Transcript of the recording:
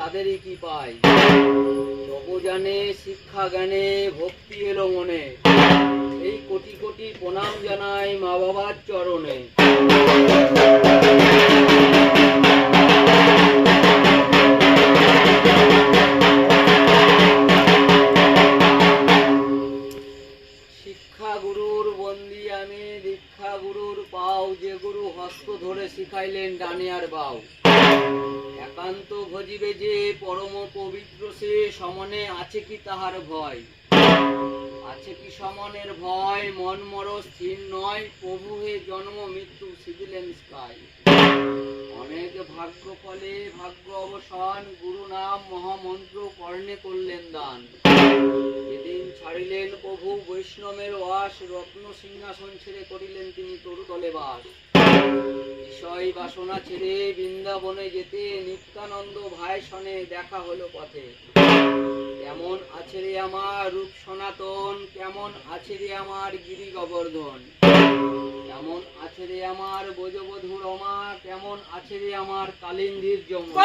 তাদেরই কি পাই। তবু জানে শিক্ষা জ্ঞানে ভক্তি এলো মনে, এই কোটি কোটি প্রণাম জানাই মা বাবার চরণে। শিক্ষা গুরুর বন্দি আমি, দীক্ষা গুরুর পাও, যে গুরু হস্ত ধরে শিখাইলেন ডানে আর বাও। একান্ত ভজিবে যে পরম পবিত্র সে, সমনে আছে কি তাহার ভয়। আছে কি সমনের ভয়, মন মর স্থির নয়, প্রভু হে জন্ম মৃত্যু শিখিলেন স্কাই। অনেক ভাগ্য ফলে ভাগ্য অবসান, গুরু নাম মহামন্ত্র কর্ণে করলেন দান। যেদিন ছাড়িলেন প্রভু বৈষ্ণবের ওয়াস, রত্ন সিংহাসন ছেড়ে করিলেন তিনি তরুতলে বাস। বিষয় বাসনা ছেড়ে বৃন্দাবনে যেতে, নিত্যানন্দ ভাই সনে দেখা হলো পথে। কেমন আছে রে আমার রূপ সনাতন, কেমন আছে রে আমার গিরি গোবর্ধন। কেমন আছে রে আমার ব্রজবধূ রমা, কেমন আছে রে আমার কালিন্দীর যমুনা।